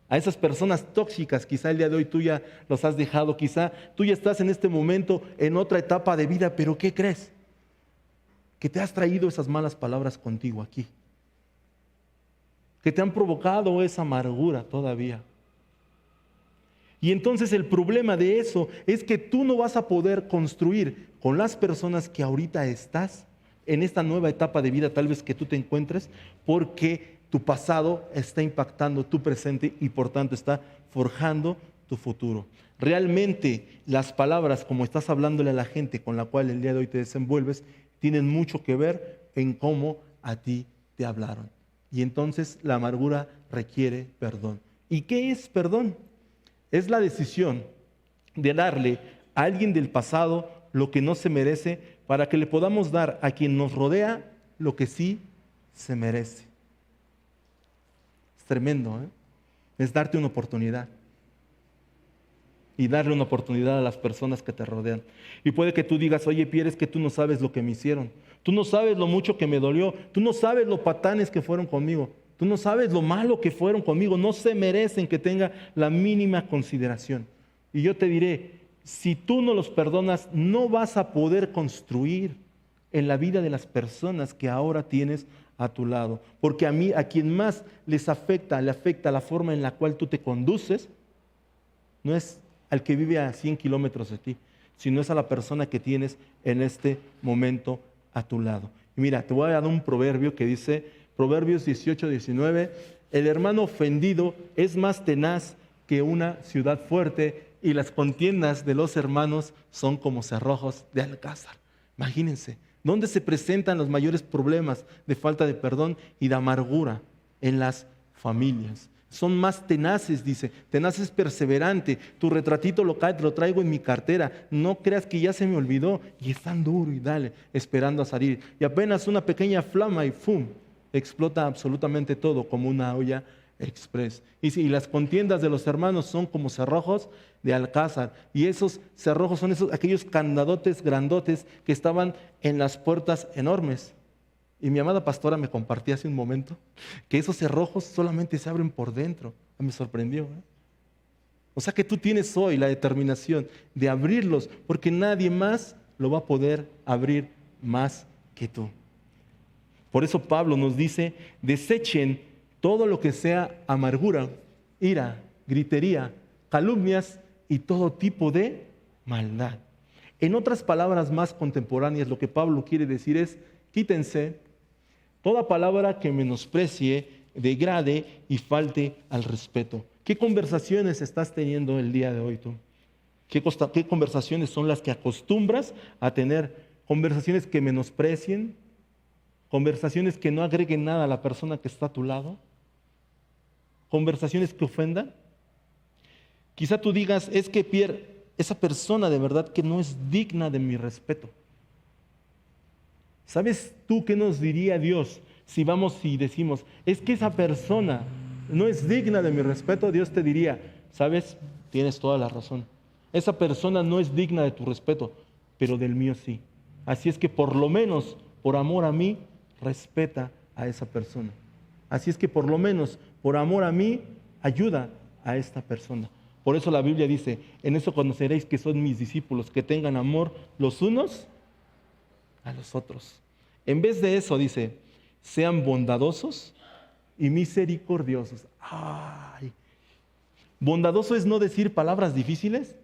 a esas personas tóxicas, quizá el día de hoy tú ya los has dejado, quizá tú ya estás en este momento en otra etapa de vida, pero ¿qué crees? Que te has traído esas malas palabras contigo aquí, que te han provocado esa amargura todavía. Y entonces el problema de eso es que tú no vas a poder construir con las personas que ahorita estás en esta nueva etapa de vida, tal vez que tú te encuentres, porque tu pasado está impactando tu presente y por tanto está forjando tu futuro. Realmente las palabras, como estás hablándole a la gente con la cual el día de hoy te desenvuelves, tienen mucho que ver en cómo a ti te hablaron. Y entonces la amargura requiere perdón. ¿Y qué es perdón? Es la decisión de darle a alguien del pasado lo que no se merece para que le podamos dar a quien nos rodea lo que sí se merece. Es tremendo, ¿eh? Es darte una oportunidad. Y darle una oportunidad a las personas que te rodean. Y puede que tú digas, oye, Pierre, es que tú no sabes lo que me hicieron. Tú no sabes lo mucho que me dolió. Tú no sabes lo patanes que fueron conmigo. Tú no sabes lo malo que fueron conmigo. No se merecen que tenga la mínima consideración. Y yo te diré, si tú no los perdonas, no vas a poder construir en la vida de las personas que ahora tienes a tu lado. Porque a quien más le afecta la forma en la cual tú te conduces, no es al que vive a 100 kilómetros de ti, sino es a la persona que tienes en este momento a tu lado. Y mira, te voy a dar un proverbio que dice, Proverbios 18-19, el hermano ofendido es más tenaz que una ciudad fuerte y las contiendas de los hermanos son como cerrojos de alcázar. Imagínense, ¿dónde se presentan los mayores problemas de falta de perdón y de amargura? En las familias. Son más tenaces, dice, tenaz es perseverante. Tu retratito lo traigo en mi cartera. No creas que ya se me olvidó. Y es tan duro y dale, esperando a salir. Y apenas una pequeña flama y ¡fum! Explota absolutamente todo como una olla express. Y las contiendas de los hermanos son como cerrojos de alcázar. Y esos cerrojos son aquellos candadotes grandotes que estaban en las puertas enormes. Y mi amada pastora me compartía hace un momento que esos cerrojos solamente se abren por dentro. Me sorprendió, ¿eh? O sea que tú tienes hoy la determinación de abrirlos porque nadie más lo va a poder abrir más que tú. Por eso Pablo nos dice, desechen todo lo que sea amargura, ira, gritería, calumnias y todo tipo de maldad. En otras palabras más contemporáneas, lo que Pablo quiere decir es, quítense toda palabra que menosprecie, degrade y falte al respeto. ¿Qué conversaciones estás teniendo el día de hoy tú? ¿Qué conversaciones son las que acostumbras a tener? ¿Conversaciones que menosprecien? ¿Conversaciones que no agreguen nada a la persona que está a tu lado? ¿Conversaciones que ofendan? Quizá tú digas, es que Pierre, esa persona de verdad que no es digna de mi respeto. ¿Sabes tú qué nos diría Dios si vamos y decimos, es que esa persona no es digna de mi respeto? Dios te diría, ¿sabes? Tienes toda la razón. Esa persona no es digna de tu respeto, pero del mío sí. Así es que por lo menos, por amor a mí, respeta a esa persona. Así es que por lo menos, por amor a mí, ayuda a esta persona. Por eso la Biblia dice, en eso conoceréis que son mis discípulos, que tengan amor los unos a los otros. En vez de eso dice, sean bondadosos y misericordiosos. ¡Ay! ¿Bondadoso es no decir palabras difíciles?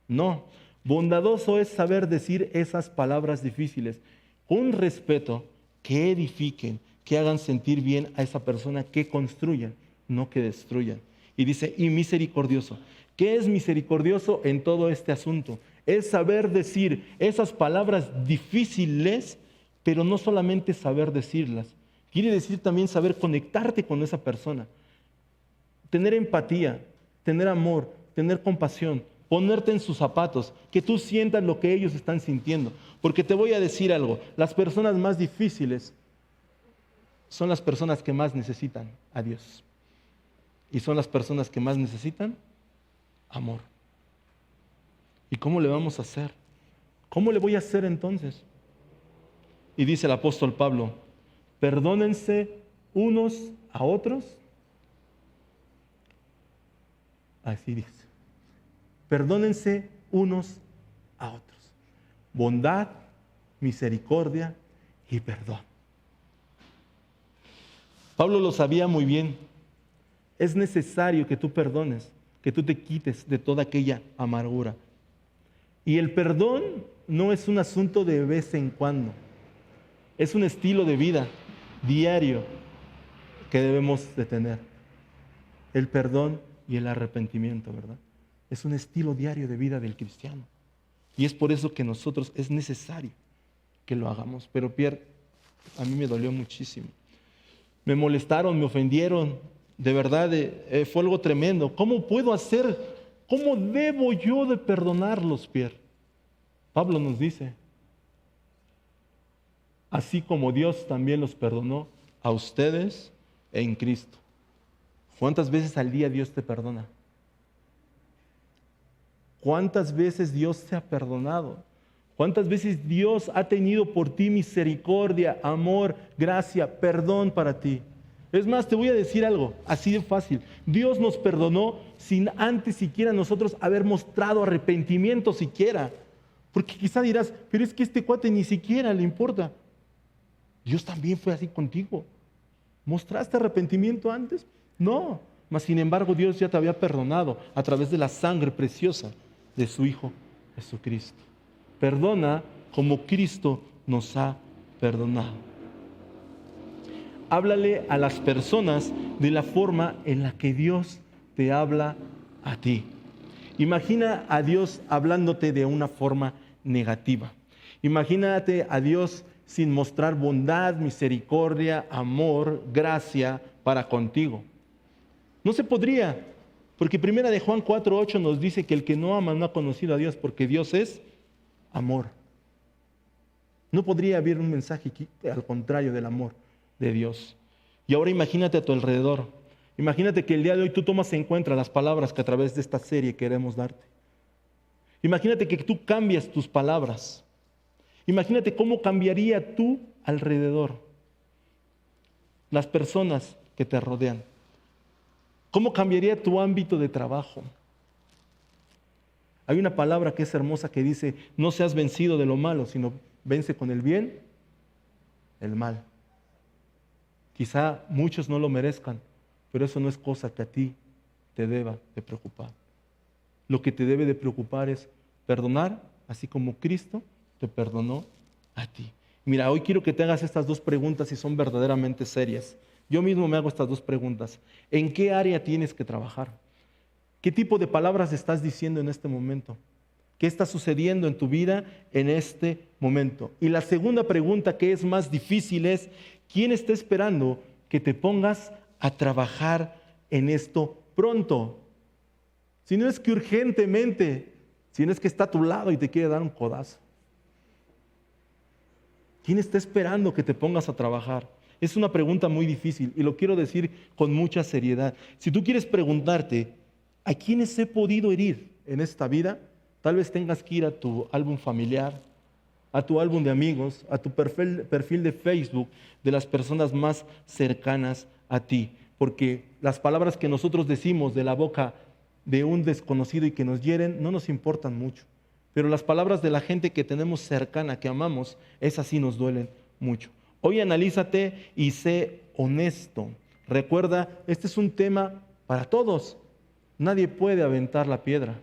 No. Bondadoso es saber decir esas palabras difíciles con respeto, que edifiquen, que hagan sentir bien a esa persona, que construyan, no que destruyan. Y dice, y misericordioso. ¿Qué es misericordioso en todo este asunto? Es saber decir esas palabras difíciles, pero no solamente saber decirlas. Quiere decir también saber conectarte con esa persona. Tener empatía, tener amor, tener compasión, ponerte en sus zapatos, que tú sientas lo que ellos están sintiendo. Porque te voy a decir algo, las personas más difíciles son las personas que más necesitan a Dios. Y son las personas que más necesitan amor. ¿Y cómo le vamos a hacer? ¿Cómo le voy a hacer entonces? Y dice el apóstol Pablo, perdónense unos a otros. Así dice. Perdónense unos a otros. Bondad, misericordia y perdón. Pablo lo sabía muy bien. Es necesario que tú perdones, que tú te quites de toda aquella amargura. Y el perdón no es un asunto de vez en cuando. Es un estilo de vida diario que debemos de tener. El perdón y el arrepentimiento, ¿verdad? Es un estilo diario de vida del cristiano. Y es por eso que nosotros es necesario que lo hagamos. Pero Pierre, a mí me dolió muchísimo. Me molestaron, me ofendieron. De verdad, fue algo tremendo. ¿Cómo puedo hacer? ¿Cómo debo yo de perdonarlos, Pierre? Pablo nos dice, así como Dios también los perdonó a ustedes en Cristo. ¿Cuántas veces al día Dios te perdona? ¿Cuántas veces Dios te ha perdonado? ¿Cuántas veces Dios ha tenido por ti misericordia, amor, gracia, perdón para ti? Es más, te voy a decir algo, así de fácil. Dios nos perdonó sin antes siquiera nosotros haber mostrado arrepentimiento siquiera. Porque quizá dirás, pero es que este cuate ni siquiera le importa. Dios también fue así contigo. ¿Mostraste arrepentimiento antes? No. Mas sin embargo, Dios ya te había perdonado a través de la sangre preciosa de su Hijo Jesucristo. Perdona como Cristo nos ha perdonado. Háblale a las personas de la forma en la que Dios te habla a ti. Imagina a Dios hablándote de una forma negativa. Imagínate a Dios sin mostrar bondad, misericordia, amor, gracia para contigo. No se podría, porque primera de Juan 4:8 nos dice que el que no ama no ha conocido a Dios, porque Dios es amor. No podría haber un mensaje al contrario del amor de Dios. Y ahora imagínate a tu alrededor. Imagínate que el día de hoy tú tomas en cuenta las palabras que a través de esta serie queremos darte. Imagínate que tú cambias tus palabras. Imagínate cómo cambiaría tu alrededor, las personas que te rodean. ¿Cómo cambiaría tu ámbito de trabajo? Hay una palabra que es hermosa que dice, no seas vencido de lo malo, sino vence con el bien el mal. Quizá muchos no lo merezcan, pero eso no es cosa que a ti te deba de preocupar. Lo que te debe de preocupar es perdonar, así como Cristo te perdonó a ti. Mira, hoy quiero que te hagas estas dos preguntas y son verdaderamente serias. Yo mismo me hago estas dos preguntas. ¿En qué área tienes que trabajar? ¿Qué tipo de palabras estás diciendo en este momento? ¿Qué está sucediendo en tu vida en este momento? Y la segunda pregunta, que es más difícil, es ¿quién está esperando que te pongas a trabajar en esto pronto? Si no es que urgentemente, si no es que está a tu lado y te quiere dar un codazo. ¿Quién está esperando que te pongas a trabajar? Es una pregunta muy difícil y lo quiero decir con mucha seriedad. Si tú quieres preguntarte, ¿a quiénes he podido herir? en esta vida, tal vez tengas que ir a tu álbum familiar, a tu álbum de amigos, a tu perfil de Facebook de las personas más cercanas a ti. Porque las palabras que nosotros decimos de la boca de un desconocido y que nos hieren no nos importan mucho. Pero las palabras de la gente que tenemos cercana, que amamos, esas sí nos duelen mucho. Hoy analízate y sé honesto. Recuerda, este es un tema para todos. Nadie puede aventar la piedra.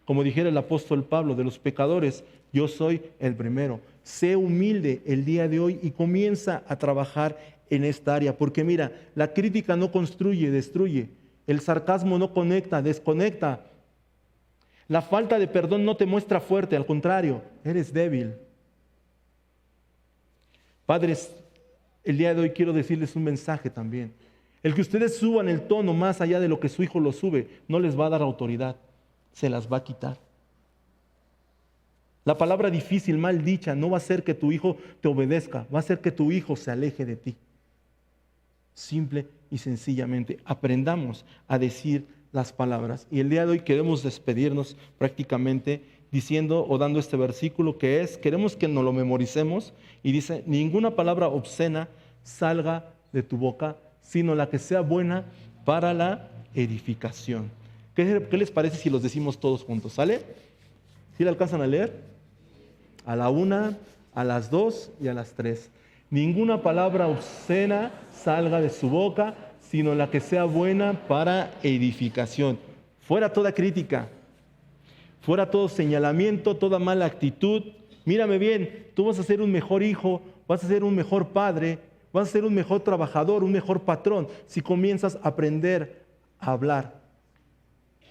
Como dijera el apóstol Pablo, de los pecadores, yo soy el primero. Sé humilde el día de hoy y comienza a trabajar en esta área. Porque mira, la crítica no construye, destruye. El sarcasmo no conecta, desconecta. La falta de perdón no te muestra fuerte, al contrario, eres débil. Padres, el día de hoy quiero decirles un mensaje también. El que ustedes suban el tono más allá de lo que su hijo lo sube, no les va a dar autoridad, se las va a quitar. La palabra difícil, mal dicha, no va a hacer que tu hijo te obedezca, va a hacer que tu hijo se aleje de ti. Simple y sencillamente, aprendamos a decir las palabras. Y el día de hoy queremos despedirnos prácticamente diciendo o dando este versículo que es, queremos que nos lo memoricemos y dice, ninguna palabra obscena salga de tu boca, sino la que sea buena para la edificación. ¿Qué les parece si los decimos todos juntos? ¿Sale? ¿Sí le alcanzan a leer? A la 1, a las 2 y a las 3. Ninguna palabra obscena salga de su boca, sino la que sea buena para edificación. Fuera toda crítica, fuera todo señalamiento, toda mala actitud. Mírame bien, tú vas a ser un mejor hijo, vas a ser un mejor padre, vas a ser un mejor trabajador, un mejor patrón, si comienzas a aprender a hablar,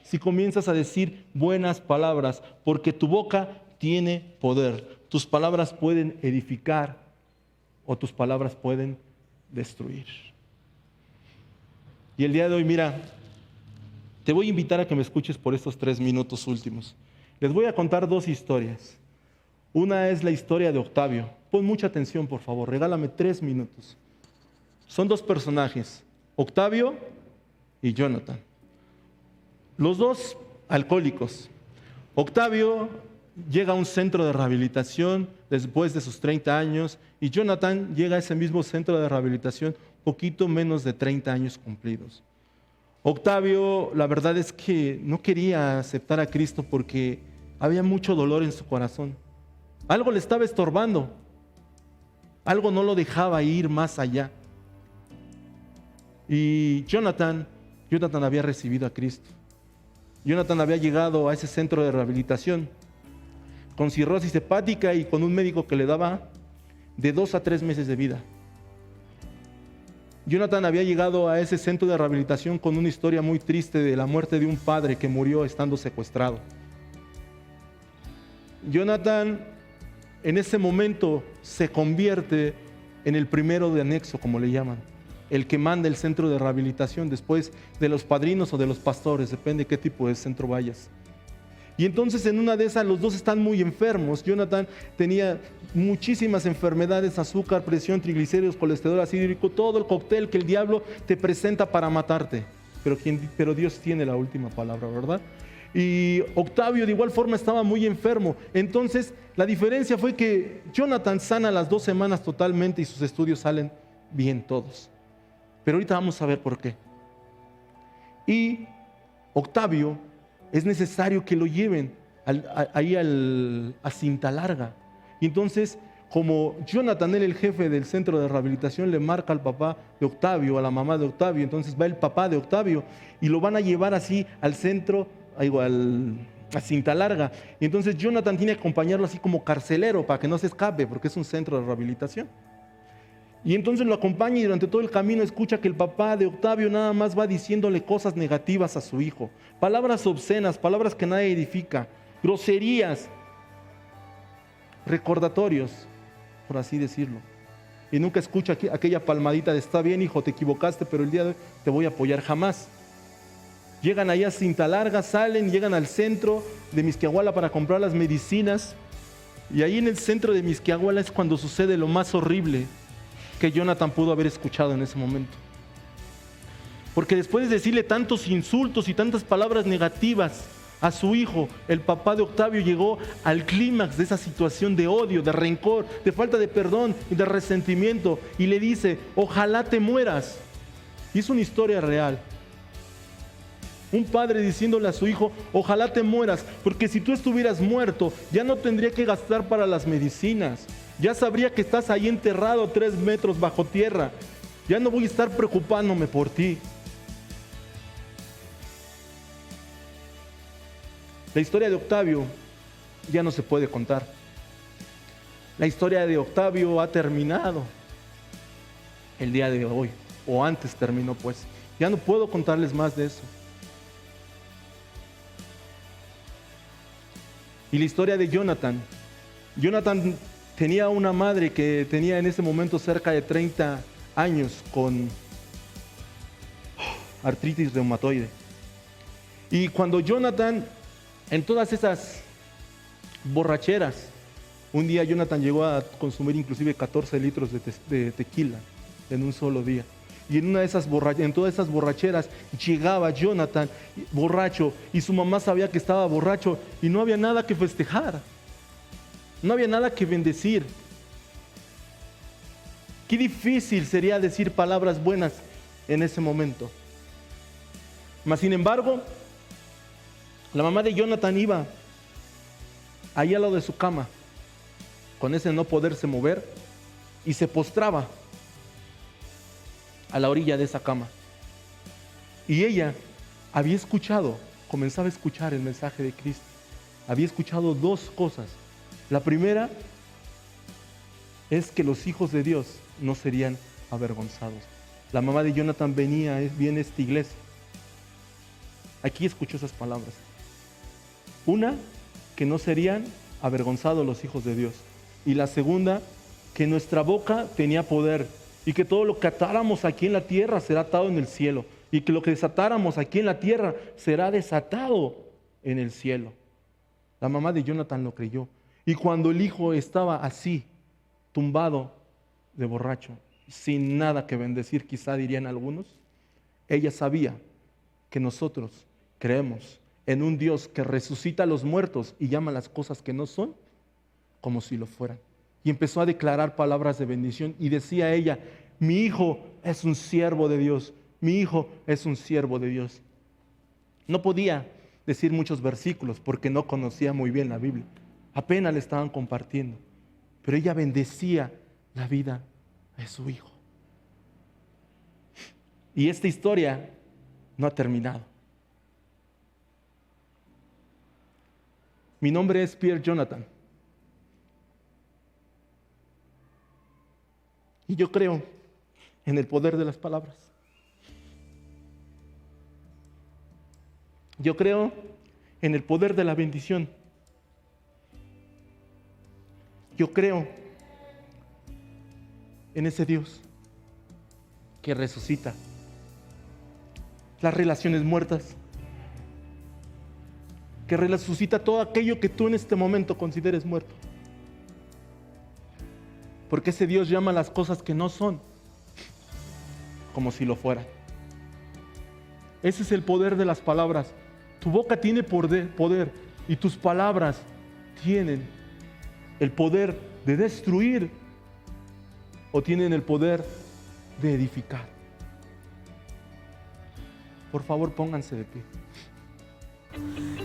si comienzas a decir buenas palabras, porque tu boca tiene poder. Tus palabras pueden edificar o tus palabras pueden destruir. Y el día de hoy, mira, te voy a invitar a que me escuches por estos 3 minutos últimos. Les voy a contar 2 historias. Una es la historia de Octavio. Pon mucha atención, por favor, regálame 3 minutos. Son 2 personajes, Octavio y Jonathan. Los 2 alcohólicos. Octavio llega a un centro de rehabilitación después de sus 30 años y Jonathan llega a ese mismo centro de rehabilitación poquito menos de 30 años cumplidos. Octavio, la verdad es que no quería aceptar a Cristo porque había mucho dolor en su corazón. Algo le estaba estorbando. Algo no lo dejaba ir más allá. Y Jonathan había recibido a Cristo. Jonathan había llegado a ese centro de rehabilitación con cirrosis hepática y con un médico que le daba de 2 a 3 meses de vida. Jonathan había llegado a ese centro de rehabilitación con una historia muy triste de la muerte de un padre que murió estando secuestrado. Jonathan en ese momento se convierte en el primero de anexo, como le llaman, el que manda el centro de rehabilitación después de los padrinos o de los pastores, depende de qué tipo de centro vayas. Y entonces en una de esas los 2 están muy enfermos. Jonathan tenía muchísimas enfermedades, azúcar, presión, triglicéridos, colesterol, ácido úrico, todo el cóctel que el diablo te presenta para matarte. Pero Dios tiene la última palabra, ¿verdad? Y Octavio de igual forma estaba muy enfermo. Entonces la diferencia fue que Jonathan sana a las 2 semanas totalmente y sus estudios salen bien todos. Pero ahorita vamos a ver por qué. Y Octavio es necesario que lo lleven ahí a cinta larga. Y entonces, como Jonathan era el jefe del centro de rehabilitación, le marca al papá de Octavio, a la mamá de Octavio. Entonces va el papá de Octavio y lo van a llevar así al centro, a cinta larga. Y entonces Jonathan tiene que acompañarlo así como carcelero para que no se escape, porque es un centro de rehabilitación. Y entonces lo acompaña y durante todo el camino escucha que el papá de Octavio nada más va diciéndole cosas negativas a su hijo. Palabras obscenas, palabras que nadie edifica, groserías, recordatorios, por así decirlo. Y nunca escucha aquella palmadita de está bien, hijo, te equivocaste, pero el día de hoy te voy a apoyar. Jamás. Llegan allá a cinta larga, salen, llegan al centro de Misquiahuala para comprar las medicinas. Y ahí en el centro de Misquiahuala es cuando sucede lo más horrible que Jonathan pudo haber escuchado en ese momento. Porque después de decirle tantos insultos y tantas palabras negativas a su hijo. El papá de Octavio llegó al clímax de esa situación de odio, de rencor, de falta de perdón y de resentimiento, y le dice: ojalá te mueras. Y es una historia real. Un padre diciéndole a su hijo: ojalá te mueras, porque si tú estuvieras muerto, ya no tendría que gastar para las medicinas. Ya sabría que estás ahí enterrado 3 metros bajo tierra. Ya no voy a estar preocupándome por ti. La historia de Octavio ya no se puede contar. La historia de Octavio ha terminado el día de hoy, o antes terminó pues. Ya no puedo contarles más de eso. Y la historia de Jonathan. Jonathan tenía una madre que tenía en ese momento cerca de 30 años con artritis reumatoide. Y cuando Jonathan, en todas esas borracheras, un día Jonathan llegó a consumir inclusive 14 litros de tequila en un solo día. Y en todas esas borracheras llegaba Jonathan borracho, y su mamá sabía que estaba borracho y no había nada que festejar. No había nada que bendecir. Qué difícil sería decir palabras buenas en ese momento. Mas sin embargo, la mamá de Jonathan iba ahí al lado de su cama, con ese no poderse mover, y se postraba a la orilla de esa cama. Y ella había escuchado, comenzaba a escuchar el mensaje de Cristo. Había escuchado 2 cosas. La primera es que los hijos de Dios no serían avergonzados. La mamá de Jonathan viene a esta iglesia. Aquí escuchó esas palabras. Una, que no serían avergonzados los hijos de Dios. Y la segunda, que nuestra boca tenía poder, y que todo lo que atáramos aquí en la tierra será atado en el cielo, y que lo que desatáramos aquí en la tierra será desatado en el cielo. La mamá de Jonathan lo creyó. Y cuando el hijo estaba así, tumbado de borracho, sin nada que bendecir, quizá dirían algunos, ella sabía que nosotros creemos en un Dios que resucita a los muertos y llama las cosas que no son como si lo fueran. Y empezó a declarar palabras de bendición, y decía ella: mi hijo es un siervo de Dios, mi hijo es un siervo de Dios. No podía decir muchos versículos porque no conocía muy bien la Biblia, apenas le estaban compartiendo, pero ella bendecía la vida de su hijo. Y esta historia no ha terminado. Mi nombre es Pierre Jonathan. Y yo creo en el poder de las palabras. Yo creo en el poder de la bendición. Yo creo en ese Dios que resucita las relaciones muertas, que resucita todo aquello que tú en este momento consideres muerto. Porque ese Dios llama las cosas que no son como si lo fueran. Ese es el poder de las palabras. Tu boca tiene poder, y tus palabras tienen el poder de destruir o tienen el poder de edificar. Por favor, pónganse de pie.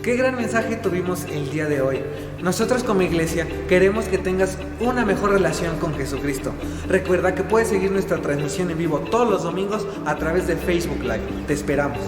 Qué gran mensaje tuvimos el día de hoy. Nosotros como iglesia queremos que tengas una mejor relación con Jesucristo. Recuerda que puedes seguir nuestra transmisión en vivo todos los domingos a través de Facebook Live. Te esperamos.